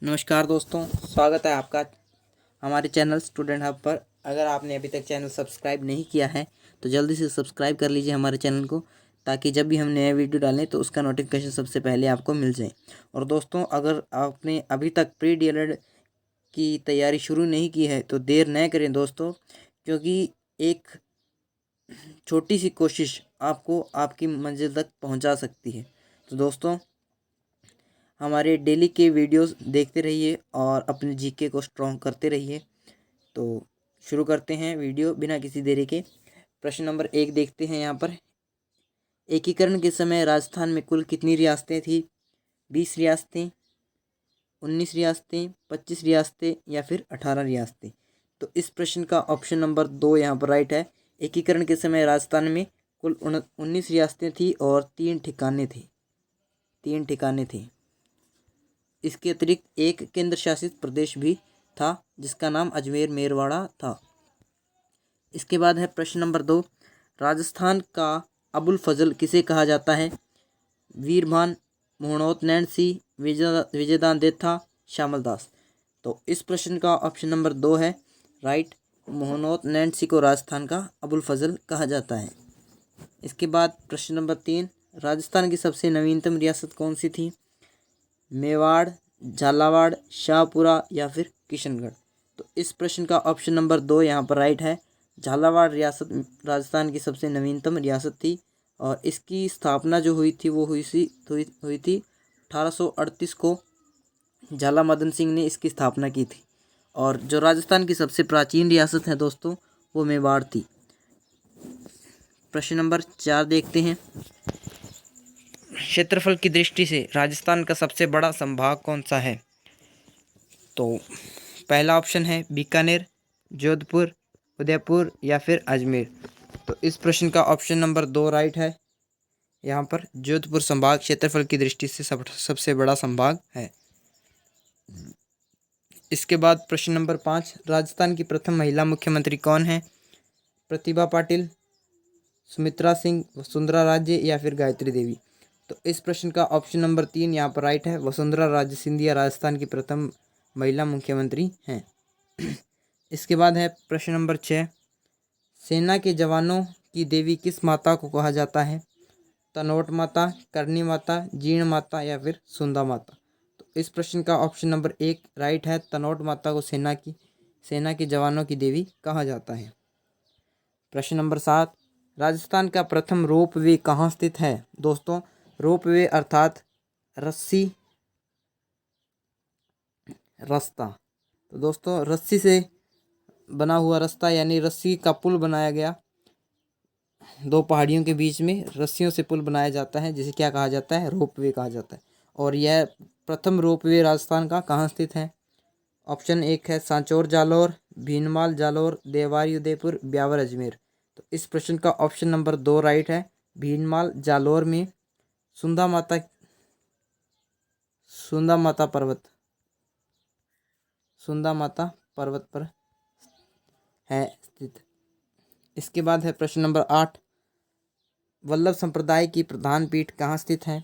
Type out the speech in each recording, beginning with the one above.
नमस्कार दोस्तों, स्वागत है आपका हमारे चैनल स्टूडेंट हब पर। अगर आपने अभी तक चैनल सब्सक्राइब नहीं किया है तो जल्दी से सब्सक्राइब कर लीजिए हमारे चैनल को, ताकि जब भी हम नया वीडियो डालें तो उसका नोटिफिकेशन सबसे पहले आपको मिल जाए। और दोस्तों, अगर आपने अभी तक प्री डीएलएड की तैयारी शुरू नहीं की है तो देर न करें दोस्तों, क्योंकि एक छोटी सी कोशिश आपको आपकी मंजिल तक पहुँचा सकती है। तो दोस्तों, हमारे डेली के वीडियोस देखते रहिए और अपने जीके को स्ट्रॉन्ग करते रहिए। तो शुरू करते हैं वीडियो बिना किसी देरी के। प्रश्न नंबर 1 देखते हैं यहाँ पर। एकीकरण के समय राजस्थान में कुल कितनी रियासतें थी? 20 रियासतें, 19 रियासतें, 25 रियासतें या फिर 18 रियासतें? तो इस प्रश्न का ऑप्शन नंबर 2 यहाँ पर राइट है। एकीकरण के समय राजस्थान में कुल 19 रियासतें थी और 3 ठिकाने थे। 3 ठिकाने थे। इसके अतिरिक्त एक केंद्र शासित प्रदेश भी था जिसका नाम अजमेर मेरवाड़ा था। इसके बाद है प्रश्न नंबर 2। राजस्थान का अबुल फजल किसे कहा जाता है? वीरभान, मोहनोत नैन्सी, विजयदान देथा, श्यामल दास? तो इस प्रश्न का ऑप्शन नंबर 2 है राइट। मोहनोत नैन्सी को राजस्थान का अबुल फजल कहा जाता है। इसके बाद प्रश्न नंबर 3। राजस्थान की सबसे नवीनतम रियासत कौन सी थी? मेवाड़, झालावाड़, शाहपुरा या फिर किशनगढ़? तो इस प्रश्न का ऑप्शन नंबर 2 यहाँ पर राइट है। झालावाड़ रियासत राजस्थान की सबसे नवीनतम रियासत थी और इसकी स्थापना जो हुई थी वो हुई थी 1838 को। झाला मदन सिंह ने इसकी स्थापना की थी। और जो राजस्थान की सबसे प्राचीन रियासत है दोस्तों, वो मेवाड़ थी। प्रश्न नंबर 4 देखते हैं। क्षेत्रफल की दृष्टि से राजस्थान का सबसे बड़ा संभाग कौन सा है? तो पहला ऑप्शन है बीकानेर, जोधपुर, उदयपुर या फिर अजमेर? तो इस प्रश्न का ऑप्शन नंबर 2 राइट है। यहाँ पर जोधपुर संभाग क्षेत्रफल की दृष्टि से सबसे बड़ा संभाग है। इसके बाद प्रश्न नंबर 5। राजस्थान की प्रथम महिला मुख्यमंत्री कौन है? प्रतिभा पाटिल, सुमित्रा सिंह, वसुंधरा राजे या फिर गायत्री देवी? तो इस प्रश्न का ऑप्शन नंबर 3 यहाँ पर राइट है। वसुंधरा राजे सिंधिया राजस्थान की प्रथम महिला मुख्यमंत्री हैं। इसके बाद है प्रश्न नंबर 6। सेना के जवानों की देवी किस माता को कहा जाता है? तनोट माता, करनी माता, जीर्ण माता या फिर सुंदा माता? तो इस प्रश्न का ऑप्शन नंबर 1 राइट है। तनोट माता को सेना के जवानों की देवी कहा जाता है। प्रश्न नंबर 7। राजस्थान का प्रथम रोपवे कहाँ स्थित है? दोस्तों, रोपवे अर्थात रास्ता। तो दोस्तों, रस्सी से बना हुआ रास्ता यानी रस्सी का पुल बनाया गया। दो पहाड़ियों के बीच में रस्सियों से पुल बनाया जाता है, जिसे क्या कहा जाता है? रोपवे कहा जाता है। और यह प्रथम रोपवे राजस्थान का कहाँ स्थित है? ऑप्शन 1 है सांचौर जालौर, भीनमाल जालौर, देवारी उदयपुर, ब्यावर अजमेर? तो इस प्रश्न का ऑप्शन नंबर 2 राइट है। भीनमाल जालौर में सुंदा माता पर्वत पर है स्थित। इसके बाद है प्रश्न नंबर 8। वल्लभ संप्रदाय की प्रधान पीठ कहाँ स्थित है?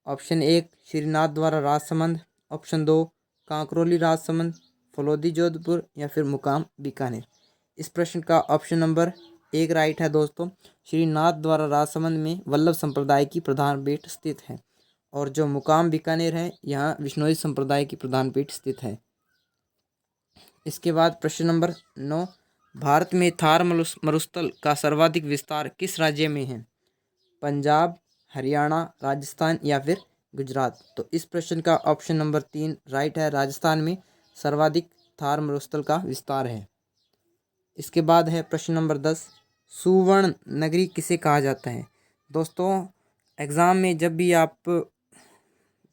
ऑप्शन 1 श्रीनाथ द्वारा राजसमंद, ऑप्शन 2 कांकरोली राजसमंद, फलोदी जोधपुर या फिर मुकाम बीकानेर? इस प्रश्न का ऑप्शन नंबर 1 राइट है दोस्तों। श्रीनाथ द्वारा राजसमंद में वल्लभ संप्रदाय की प्रधान पीठ स्थित है और जो मुकाम बीकानेर है, यहाँ विश्नोई संप्रदाय की प्रधान पीठ स्थित है। इसके बाद प्रश्न नंबर 9। भारत में थार मरुस्थल का सर्वाधिक विस्तार किस राज्य में है? पंजाब, हरियाणा, राजस्थान या फिर गुजरात? तो इस प्रश्न का ऑप्शन नंबर 3 राइट है। राजस्थान में सर्वाधिक थार मरुस्थल का विस्तार है। इसके बाद है प्रश्न नंबर 10। सुवर्ण नगरी किसे कहा जाता है? दोस्तों, एग्ज़ाम में जब भी आप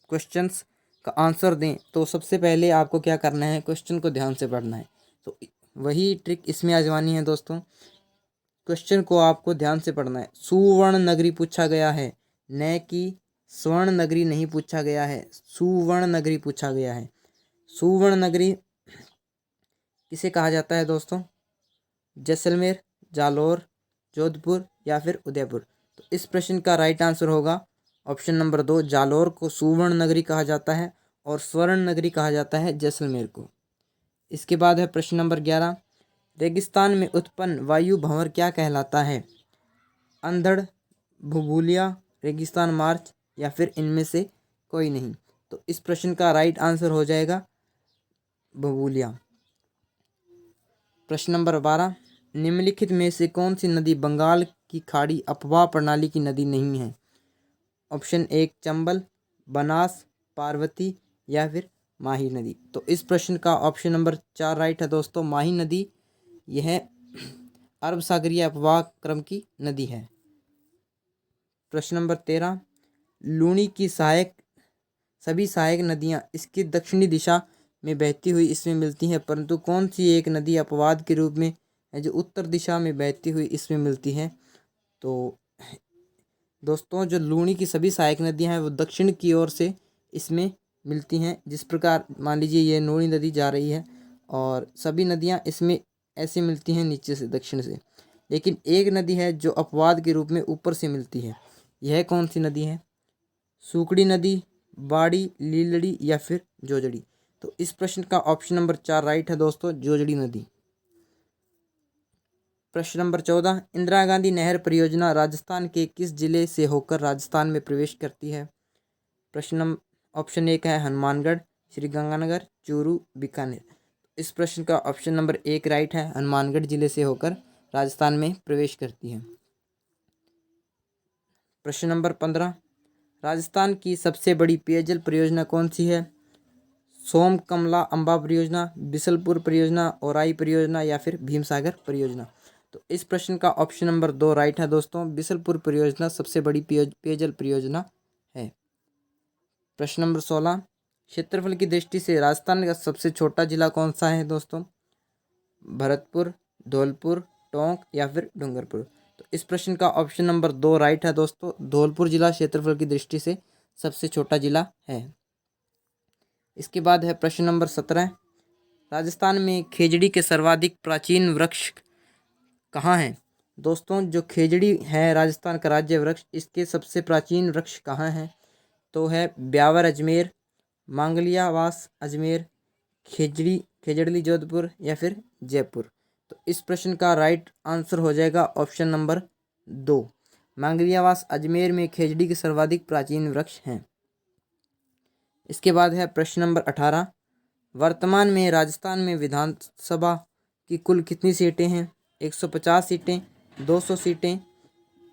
क्वेश्चंस का आंसर दें तो सबसे पहले आपको क्या करना है? क्वेश्चन को ध्यान से पढ़ना है। तो वही ट्रिक इसमें आजमानी है दोस्तों। क्वेश्चन को आपको ध्यान से पढ़ना है। सुवर्ण नगरी पूछा गया है, न कि स्वर्ण नगरी नहीं पूछा गया है, सुवर्ण नगरी पूछा गया है। सुवर्ण नगरी किसे कहा जाता है दोस्तों? जैसलमेर, जालौर, जोधपुर या फिर उदयपुर? तो इस प्रश्न का राइट आंसर होगा ऑप्शन नंबर 2, जालौर को सुवर्ण नगरी कहा जाता है और स्वर्ण नगरी कहा जाता है जैसलमेर को। इसके बाद है प्रश्न नंबर 11, रेगिस्तान में उत्पन्न वायु भंवर क्या कहलाता है? अंधड़, भूभुलिया, रेगिस्तान मार्च या फिर इनमें से कोई नहीं। तो इस प्रश्न का राइट आंसर हो जाएगा भूभुलिया। प्रश्न नंबर 12, निम्नलिखित में से कौन सी नदी बंगाल की खाड़ी अपवाह प्रणाली की नदी नहीं है? ऑप्शन 1 चंबल, बनास, पार्वती या फिर माही नदी। तो इस प्रश्न का ऑप्शन नंबर 4 राइट है दोस्तों, माही नदी। यह अरब सागरीय अपवाह क्रम की नदी है। प्रश्न नंबर 13, लूनी की सभी सहायक नदियां इसकी दक्षिणी दिशा में बहती हुई इसमें मिलती हैं, परंतु कौन सी एक नदी अपवाद के रूप में है जो उत्तर दिशा में बहती हुई इसमें मिलती है? तो दोस्तों जो लूनी की सभी सहायक नदियां हैं वो दक्षिण की ओर से इसमें मिलती हैं। जिस प्रकार मान लीजिए ये लूनी नदी जा रही है और सभी नदियां इसमें ऐसे मिलती हैं नीचे से दक्षिण से, लेकिन एक नदी है जो अपवाद के रूप में ऊपर से मिलती है। यह कौन सी नदी है? सूकड़ी नदी, बाड़ी, लीलड़ी या फिर जोजड़ी। तो इस प्रश्न का ऑप्शन नंबर 4 राइट है दोस्तों, जोजड़ी नदी। प्रश्न नंबर 14, इंदिरा गांधी नहर परियोजना राजस्थान के किस जिले से होकर राजस्थान में प्रवेश करती है? ऑप्शन 1 है हनुमानगढ़, श्रीगंगानगर, चूरू, बीकानेर। इस प्रश्न का ऑप्शन नंबर 1 राइट है, हनुमानगढ़ जिले से होकर राजस्थान में प्रवेश करती है। प्रश्न नंबर 15, राजस्थान की सबसे बड़ी पेयजल परियोजना कौन सी है? सोम कमला अम्बा परियोजना, बिसलपुर परियोजना, ओराई परियोजना या फिर भीमसागर परियोजना। तो इस प्रश्न का ऑप्शन नंबर 2 राइट है दोस्तों, बिसलपुर परियोजना सबसे बड़ी पेयजल परियोजना है। प्रश्न नंबर 16, क्षेत्रफल की दृष्टि से राजस्थान का सबसे छोटा जिला कौन सा है दोस्तों? भरतपुर, धौलपुर, टोंक या फिर डूंगरपुर। तो इस प्रश्न का ऑप्शन नंबर 2 राइट है दोस्तों, धौलपुर जिला क्षेत्रफल की दृष्टि से सबसे छोटा जिला है। इसके बाद है प्रश्न नंबर 17, राजस्थान में खेजड़ी के सर्वाधिक प्राचीन वृक्ष कहाँ हैं? दोस्तों जो खेजड़ी है राजस्थान का राज्य वृक्ष, इसके सबसे प्राचीन वृक्ष कहाँ हैं? तो है ब्यावर अजमेर, मांगलियावास अजमेर, खेजड़ली जोधपुर या फिर जयपुर। तो इस प्रश्न का राइट आंसर हो जाएगा ऑप्शन नंबर 2, मांगलियावास अजमेर में खेजड़ी के सर्वाधिक प्राचीन वृक्ष हैं। इसके बाद है प्रश्न नंबर 18, वर्तमान में राजस्थान में विधानसभा की कुल कितनी सीटें हैं? 150 सीटें, 200 सीटें,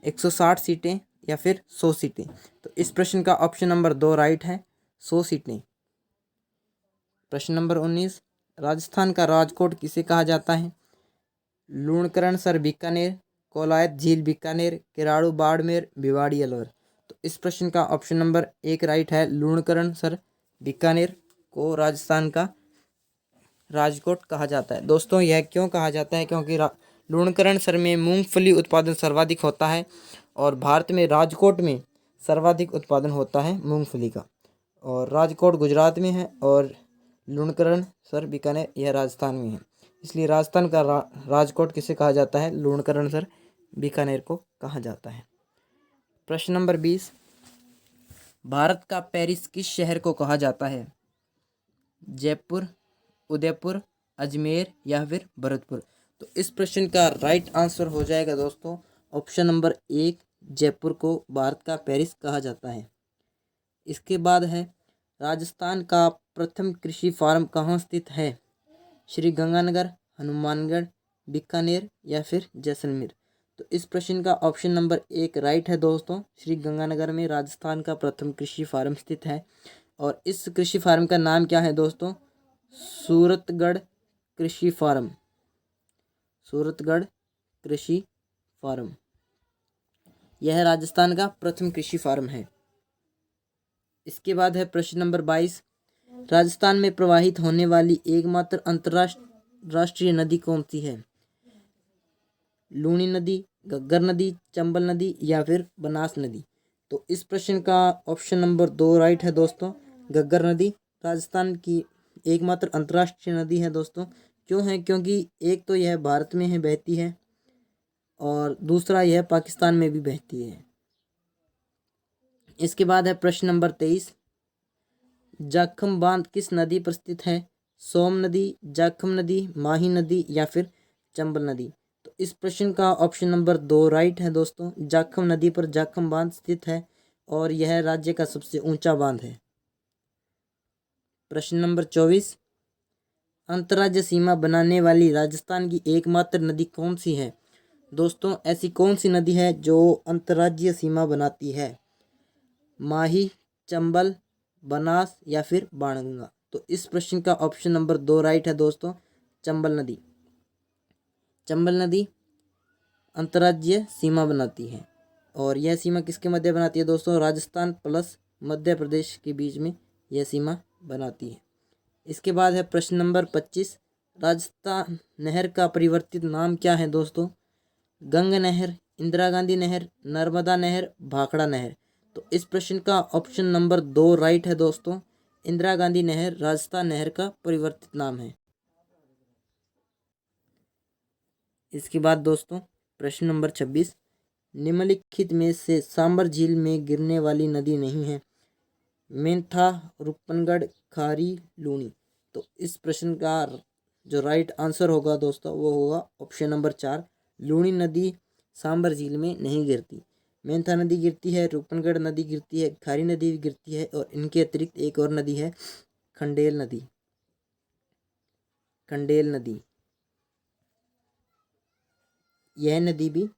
160 सीटें या फिर 100 सीटें। तो इस प्रश्न का ऑप्शन नंबर 2 राइट है, 100 सीटें। प्रश्न नंबर 19, राजस्थान का राजकोट किसे कहा जाता है? लूणकरणसर बीकानेर, कोलायत झील बीकानेर, किराड़ू बाड़मेर, भिवाड़ी अलवर। तो इस प्रश्न का ऑप्शन नंबर 1 राइट है, लूणकरणसर बीकानेर को राजस्थान का राजकोट कहा जाता है। दोस्तों यह क्यों कहा जाता है? क्योंकि लूणकरणसर में मूंगफली उत्पादन सर्वाधिक होता है और भारत में राजकोट में सर्वाधिक उत्पादन होता है मूंगफली का। और राजकोट गुजरात में है और लूणकरणसर बीकानेर यह राजस्थान में है, इसलिए राजस्थान का राजकोट किसे कहा जाता है? लूणकरणसर बीकानेर को कहा जाता है। प्रश्न नंबर 20, भारत का पेरिस किस शहर को कहा जाता है? जयपुर, उदयपुर, अजमेर या फिर भरतपुर। तो इस प्रश्न का राइट आंसर हो जाएगा दोस्तों ऑप्शन नंबर 1, जयपुर को भारत का पेरिस कहा जाता है। इसके बाद है राजस्थान का प्रथम कृषि फार्म कहाँ स्थित है? श्रीगंगानगर, हनुमानगढ़, बीकानेर या फिर जैसलमेर। तो इस प्रश्न का ऑप्शन नंबर 1 राइट है दोस्तों, श्रीगंगानगर में राजस्थान का प्रथम कृषि फार्म स्थित है। और इस कृषि फार्म का नाम क्या है दोस्तों? सूरतगढ़ कृषि फार्म, सूरतगढ़ कृषि फार्म यह राजस्थान का प्रथम कृषि फार्म है। इसके बाद है प्रश्न नंबर 22, राजस्थान में प्रवाहित होने वाली एकमात्र अंतरराष्ट्रीय नदी कौन सी है? लूनी नदी, घग्गर नदी, चंबल नदी या फिर बनास नदी। तो इस प्रश्न का ऑप्शन नंबर 2 राइट है दोस्तों, घग्गर नदी राजस्थान की एकमात्र अंतर्राष्ट्रीय नदी है दोस्तों। क्यों है? क्योंकि एक तो यह भारत में है बहती है और दूसरा यह पाकिस्तान में भी बहती है। इसके बाद है प्रश्न नंबर 23, जाखम बांध किस नदी पर स्थित है? सोम नदी, जाखम नदी, माही नदी या फिर चंबल नदी? तो इस प्रश्न का ऑप्शन नंबर 2 राइट है दोस्तों। जाखम नदी पर जाखम बांध स्थित है और यह राज्य का सबसे ऊंचा बांध है। प्रश्न नंबर 24, अंतर्राज्यीय सीमा बनाने वाली राजस्थान की एकमात्र नदी कौन सी है? दोस्तों ऐसी कौन सी नदी है जो अंतर्राज्यीय सीमा बनाती है? माही, चंबल, बनास या फिर बाणगंगा? तो इस प्रश्न का ऑप्शन नंबर 2 राइट है दोस्तों, चंबल नदी। चंबल नदी अंतर्राज्यीय सीमा बनाती है और यह सीमा किसके मध्य बनाती है दोस्तों? राजस्थान प्लस मध्य प्रदेश के बीच में यह सीमा बनाती है। इसके बाद है प्रश्न नंबर 25, राजस्थान नहर का परिवर्तित नाम क्या है दोस्तों? गंगा नहर, इंदिरा गांधी नहर, नर्मदा नहर, भाखड़ा नहर? तो इस प्रश्न का ऑप्शन नंबर 2 राइट है दोस्तों, इंदिरा गांधी नहर राजस्थान नहर का परिवर्तित नाम है। इसके बाद दोस्तों प्रश्न नंबर 26, निम्नलिखित में से सांबर झील में गिरने वाली नदी नहीं है? मेंथा, रूपनगढ़, खारी, लूनी? तो इस प्रश्न का जो राइट आंसर होगा दोस्तों वो होगा ऑप्शन नंबर 4, लूनी नदी सांबर झील में नहीं गिरती। मेंथा नदी गिरती है, रूपनगढ़ नदी गिरती है, खारी नदी भी गिरती है और इनके अतिरिक्त एक और नदी है खंडेल नदी। खंडेल नदी, यह नदी भी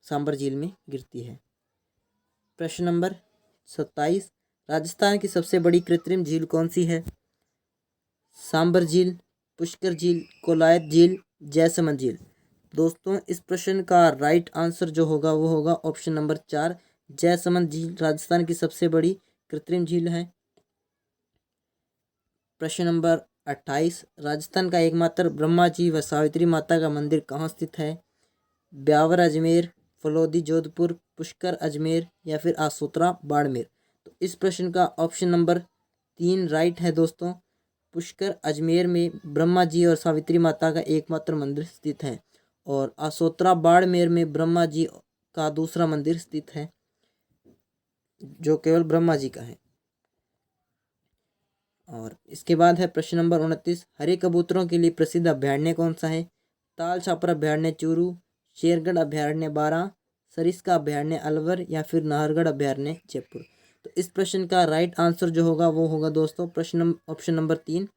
सांबर झील में गिरती है। प्रश्न नंबर 27, राजस्थान की सबसे बड़ी कृत्रिम झील कौन सी है? सांबर झील, पुष्कर झील, कोलायत झील, जैसमंद झील? दोस्तों इस प्रश्न का राइट आंसर जो होगा वो होगा ऑप्शन नंबर 4, जैसमंद झील राजस्थान की सबसे बड़ी कृत्रिम झील है। प्रश्न नंबर 28, राजस्थान का एकमात्र ब्रह्मा जी व सावित्री माता का मंदिर कहाँ स्थित है? ब्यावर अजमेर, फलोदी जोधपुर, पुष्कर अजमेर या फिर आसोतरा बाड़मेर? तो इस प्रश्न का ऑप्शन नंबर 3 राइट है दोस्तों, पुष्कर अजमेर में ब्रह्मा जी और सावित्री माता का एकमात्र मंदिर स्थित है और आसोतरा बाड़मेर में ब्रह्मा जी का दूसरा मंदिर स्थित है जो केवल ब्रह्मा जी का है। और इसके बाद है प्रश्न नंबर 29, हरे कबूतरों के लिए प्रसिद्ध अभयारण्य कौन सा है? ताल छापर अभयारण्य चूरू, शेरगढ़ अभयारण्य बारां, सरिस्का अभयारण्य अलवर या फिर नाहरगढ़ अभयारण्य जयपुर? तो इस प्रश्न का राइट आंसर जो होगा वो होगा दोस्तों ऑप्शन नंबर 3,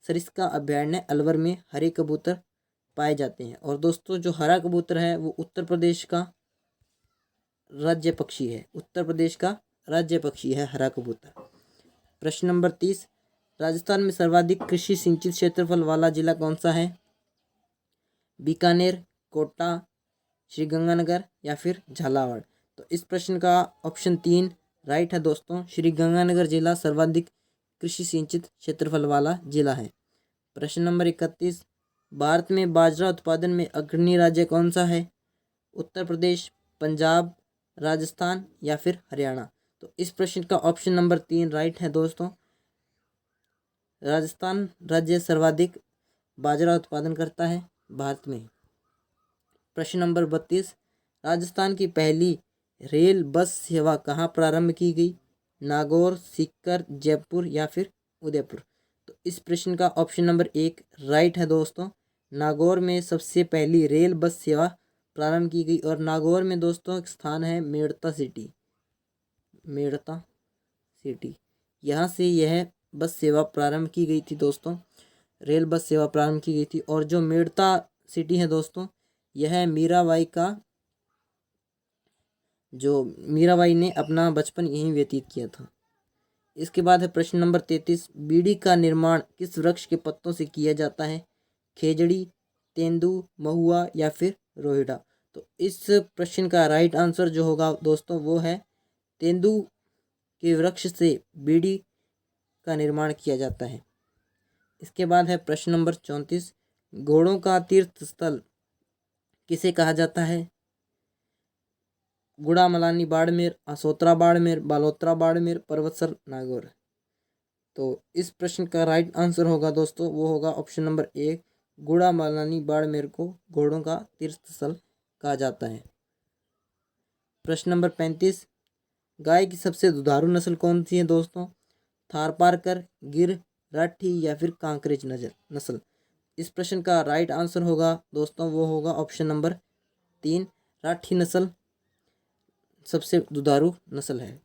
सरिस्का अभयारण्य अलवर में हरे कबूतर पाए जाते हैं। और दोस्तों जो हरा कबूतर है वो उत्तर प्रदेश का राज्य पक्षी है, उत्तर प्रदेश का राज्य पक्षी है हरा कबूतर। प्रश्न नंबर 30, राजस्थान में सर्वाधिक कृषि सिंचित क्षेत्रफल वाला जिला कौन सा है? बीकानेर, कोटा, श्रीगंगानगर या फिर झालावाड़? तो इस प्रश्न का ऑप्शन 3 राइट है दोस्तों, श्रीगंगानगर जिला सर्वाधिक कृषि सिंचित क्षेत्रफल वाला जिला है। प्रश्न नंबर 31, भारत में बाजरा उत्पादन में अग्रणी राज्य कौन सा है? उत्तर प्रदेश, पंजाब, राजस्थान या फिर हरियाणा? तो इस प्रश्न का ऑप्शन नंबर 3 राइट है दोस्तों, राजस्थान राज्य सर्वाधिक बाजरा उत्पादन करता है भारत में। प्रश्न नंबर 32, राजस्थान की पहली रेल बस सेवा कहाँ प्रारंभ की गई? नागौर, सीकर, जयपुर या फिर उदयपुर? तो इस प्रश्न का ऑप्शन नंबर 1 राइट है दोस्तों, नागौर में सबसे पहली रेल बस सेवा प्रारंभ की गई। और नागौर में दोस्तों एक स्थान है मेड़ता सिटी, मेड़ता सिटी, यहाँ से यह बस सेवा प्रारंभ की गई थी दोस्तों, रेल बस सेवा प्रारंभ की गई थी। और जो मेड़ता सिटी है दोस्तों, यह मीराबाई ने अपना बचपन यहीं व्यतीत किया था। इसके बाद है प्रश्न नंबर 33, बीड़ी का निर्माण किस वृक्ष के पत्तों से किया जाता है? खेजड़ी, तेंदू, महुआ या फिर रोहिड़ा? तो इस प्रश्न का राइट आंसर जो होगा दोस्तों वो है तेंदू के वृक्ष से बीड़ी का निर्माण किया जाता है। इसके बाद है प्रश्न नंबर 34, घोड़ों का तीर्थ स्थल किसे कहा जाता है? गुड़ामलानी बाड़मेर, आसोतरा बाड़मेर, बालोतरा बाड़मेर, पर्वतसर नागौर? तो इस प्रश्न का राइट आंसर होगा दोस्तों वो होगा ऑप्शन नंबर 1, गुड़ामलानी बाड़मेर को घोड़ों का तीर्थ स्थल कहा जाता है। प्रश्न नंबर 35, गाय की सबसे दुधारू नस्ल कौन सी है दोस्तों? थारपारकर, गिर, राठी या फिर कांकरेज नस्ल। इस प्रश्न का राइट आंसर होगा दोस्तों वो होगा ऑप्शन नंबर 3, राठी नस्ल सबसे दुधारू नस्ल है।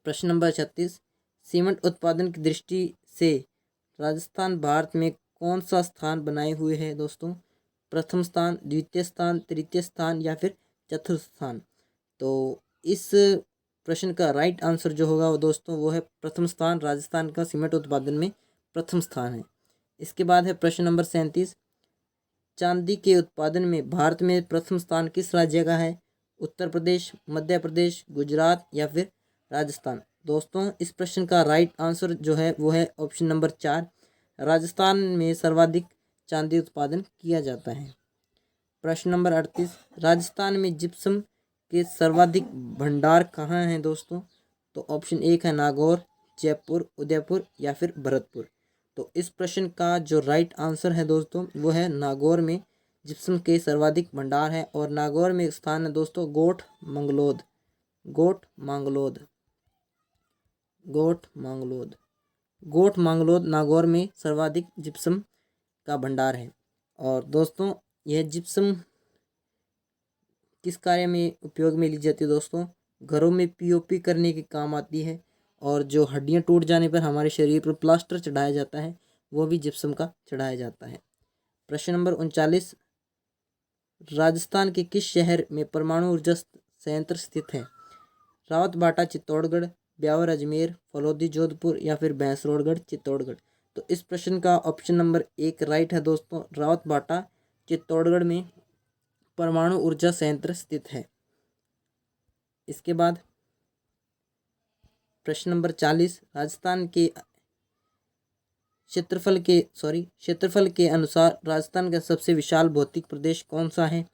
प्रश्न नंबर 36, सीमेंट उत्पादन की दृष्टि से राजस्थान भारत में कौन सा स्थान बनाए हुए है दोस्तों? प्रथम स्थान, द्वितीय स्थान, तृतीय स्थान या फिर चतुर्थ स्थान? तो इस प्रश्न का राइट आंसर जो होगा वो दोस्तों वो है प्रथम स्थान। राजस्थान का सीमेंट उत्पादन में प्रथम स्थान है। इसके बाद है प्रश्न नंबर 37, चांदी के उत्पादन में भारत में प्रथम स्थान किस राज्य का है? उत्तर प्रदेश, मध्य प्रदेश, गुजरात या फिर राजस्थान? दोस्तों इस प्रश्न का राइट आंसर जो है वो है ऑप्शन नंबर 4, राजस्थान में सर्वाधिक चांदी उत्पादन किया जाता है। प्रश्न नंबर 38, राजस्थान में जिप्सम के सर्वाधिक भंडार कहाँ हैं दोस्तों? तो ऑप्शन 1 है नागौर, जयपुर, उदयपुर या फिर भरतपुर? तो इस प्रश्न का जो राइट आंसर है दोस्तों वो है नागौर में जिप्सम के सर्वाधिक भंडार है। और नागौर में स्थान है दोस्तों गोठ मंगलोद, गोठ मांगलोद, गोठ मांगलोद, गोठ मांगलोद नागौर में सर्वाधिक जिप्सम का भंडार है। और दोस्तों यह जिप्सम किस कार्य में उपयोग में ली जाती है दोस्तों? घरों में पीओपी करने के काम आती है। और जो हड्डियां टूट जाने पर हमारे शरीर पर प्लास्टर चढ़ाया जाता है वो भी जिप्सम का चढ़ाया जाता है। प्रश्न नंबर 39, राजस्थान के किस शहर में परमाणु ऊर्जा संयंत्र स्थित है? रावतबाटा चित्तौड़गढ़, ब्यावर अजमेर, फलौदी जोधपुर या फिर भैंसरोडगढ़ चित्तौड़गढ़? तो इस प्रश्न का ऑप्शन नंबर 1 राइट है दोस्तों, रावतबाटा चित्तौड़गढ़ में परमाणु ऊर्जा संयंत्र स्थित है। इसके बाद प्रश्न नंबर 40, राजस्थान के क्षेत्रफल के अनुसार राजस्थान का सबसे विशाल भौतिक प्रदेश कौन सा है?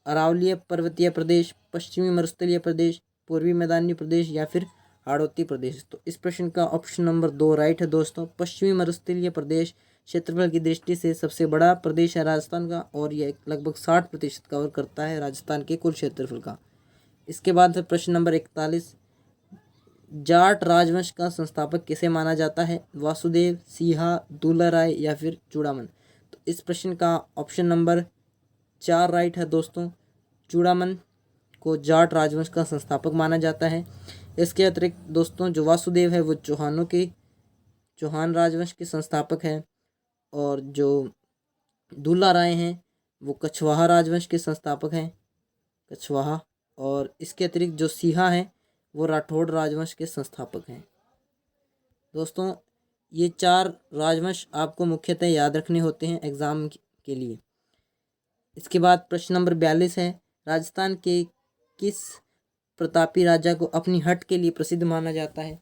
अरावलीय पर्वतीय प्रदेश, पश्चिमी मरुस्थलीय प्रदेश, पूर्वी मैदानी प्रदेश या फिर हाड़ौती प्रदेश? तो इस प्रश्न का ऑप्शन नंबर 2 राइट है दोस्तों, पश्चिमी मरुस्थलीय प्रदेश क्षेत्रफल की दृष्टि से सबसे बड़ा प्रदेश है राजस्थान का और यह लगभग 60% कवर करता है राजस्थान के कुल क्षेत्रफल का। इसके बाद है प्रश्न नंबर 41, जाट राजवंश का संस्थापक किसे माना जाता है? वासुदेव, सिंहा, दुलाराय या फिर चूड़ामन? तो इस प्रश्न का ऑप्शन नंबर 4 राइट है दोस्तों, चूड़ामन को जाट राजवंश का संस्थापक माना जाता है। इसके अतिरिक्त दोस्तों जो वासुदेव है वो चौहान राजवंश के संस्थापक हैं और जो दुलाराय हैं वो कछवाहा राजवंश के संस्थापक हैं, कछवाहा। और इसके अतिरिक्त जो सिंहा है वो राठौड़ राजवंश के संस्थापक हैं। दोस्तों ये 4 राजवंश आपको मुख्यतः याद रखने होते हैं एग्जाम के लिए। इसके बाद प्रश्न नंबर 42 है, राजस्थान के किस प्रतापी राजा को अपनी हट के लिए प्रसिद्ध माना जाता है?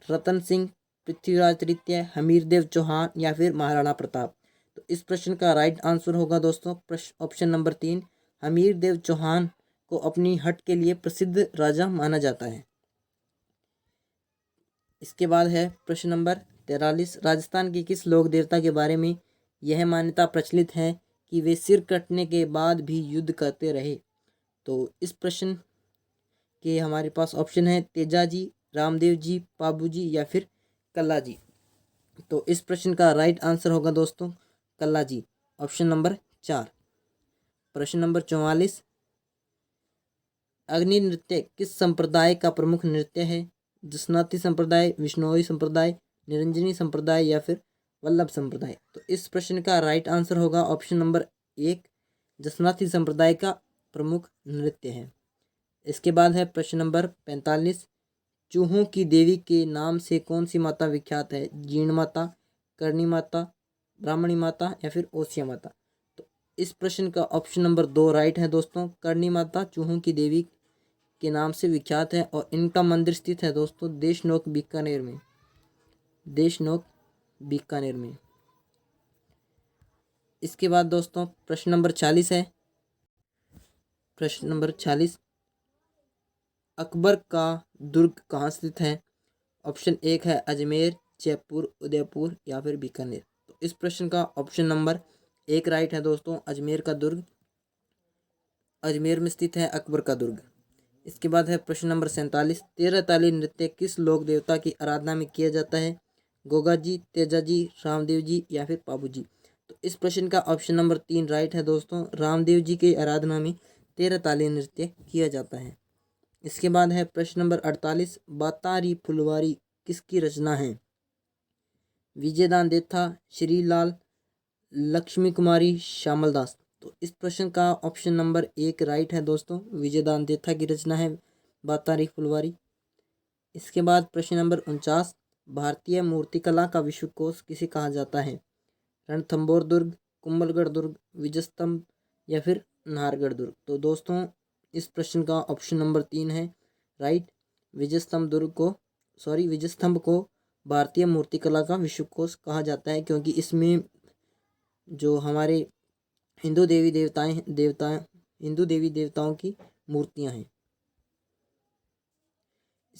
रतन सिंह, पृथ्वीराज तृतीय, हमीरदेव चौहान या फिर महाराणा प्रताप? तो इस प्रश्न का राइट आंसर होगा दोस्तों ऑप्शन नंबर 3, हमीरदेव चौहान को अपनी हट के लिए प्रसिद्ध राजा माना जाता है। इसके बाद है प्रश्न नंबर 43, राजस्थान के किस लोक देवता के बारे में यह मान्यता प्रचलित है कि वे सिर कटने के बाद भी युद्ध करते रहे? तो इस प्रश्न के हमारे पास ऑप्शन है तेजाजी, रामदेव जी, पाबू जी या फिर कल्ला जी? तो इस प्रश्न का राइट आंसर होगा दोस्तों कल्ला जी, ऑप्शन नंबर 4। प्रश्न नंबर 44, अग्नि नृत्य किस संप्रदाय का प्रमुख नृत्य है? जसनाती संप्रदाय, विष्णोई संप्रदाय, निरंजनी संप्रदाय या फिर वल्लभ संप्रदाय? तो इस प्रश्न का राइट आंसर होगा ऑप्शन नंबर 1, जसनाती संप्रदाय का प्रमुख नृत्य है। इसके बाद है प्रश्न नंबर 45, चूहों की देवी के नाम से कौन सी माता विख्यात है? जीण माता, करणी माता, ब्राह्मणी माता या फिर ओसिया माता? तो इस प्रश्न का ऑप्शन नंबर 2 राइट है दोस्तों, करणी माता चूहों की देवी के नाम से विख्यात है और इनका मंदिर स्थित है दोस्तों देशनोक बीकानेर में, देशनोक बीकानेर में। इसके बाद दोस्तों प्रश्न नंबर 40 है, प्रश्न नंबर 40, अकबर का दुर्ग कहाँ स्थित है? ऑप्शन 1 है अजमेर, जयपुर, उदयपुर या फिर बीकानेर? तो इस प्रश्न का ऑप्शन नंबर 1 राइट है दोस्तों, अजमेर का दुर्ग, अजमेर में स्थित है अकबर का दुर्ग। इसके बाद है प्रश्न नंबर 47, 13 ताली नृत्य किस लोक देवता की आराधना में किया जाता है? गोगा जी, तेजा जी, रामदेव जी या फिर पाबू जी। तो इस प्रश्न का ऑप्शन नंबर 3 राइट है दोस्तों। रामदेव जी की आराधना में 13 ताली नृत्य किया जाता है। इसके बाद है प्रश्न नंबर 48, बातारी फुलवारी किसकी रचना है? विजयदान देथा, श्रीलाल, लक्ष्मी कुमारी, श्यामल दास। तो इस प्रश्न का ऑप्शन नंबर 1 राइट है दोस्तों। विजयदान देथा की रचना है बातारी फुलवारी। इसके बाद प्रश्न नंबर 49, भारतीय मूर्तिकला का विश्वकोश किसे कहा जाता है? रणथंभौर दुर्ग, कुंभलगढ़ दुर्ग, विजय स्तंभ या फिर नाहरगढ़ दुर्ग। तो दोस्तों इस प्रश्न का ऑप्शन नंबर 3 है राइट। विजय स्तंभ को भारतीय मूर्तिकला का विश्वकोश कहा जाता है, क्योंकि इसमें जो हमारे हिंदू देवी देवताओं की मूर्तियां हैं।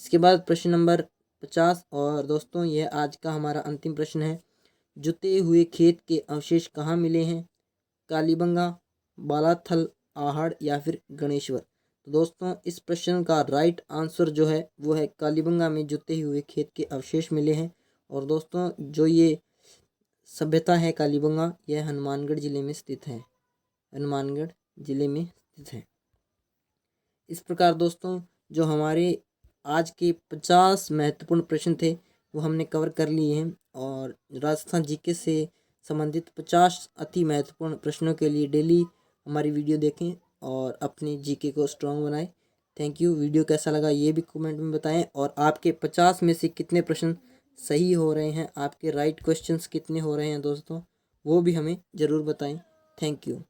इसके बाद प्रश्न नंबर 50, और दोस्तों यह आज का हमारा अंतिम प्रश्न है। जुते हुए खेत के अवशेष कहाँ मिले हैं? कालीबंगा, बालाथल, आहड़ या फिर गणेश्वर। तो दोस्तों इस प्रश्न का राइट आंसर जो है वो है कालीबंगा में जुते हुए खेत के अवशेष मिले हैं। और दोस्तों जो ये सभ्यता है कालीबंगा, यह हनुमानगढ़ जिले में स्थित है। इस प्रकार दोस्तों जो हमारे आज के 50 महत्वपूर्ण प्रश्न थे वो हमने कवर कर लिए हैं। और राजस्थान जीके से संबंधित 50 अति महत्वपूर्ण प्रश्नों के लिए डेली हमारी वीडियो देखें और अपने जीके को स्ट्रॉन्ग बनाएं। Thank you. वीडियो कैसा लगा ये भी कमेंट में बताएं, और आपके 50 में से कितने प्रश्न सही हो रहे हैं, आपके राइट क्वेश्चंस कितने हो रहे हैं दोस्तों, वो भी हमें ज़रूर बताएं। Thank you.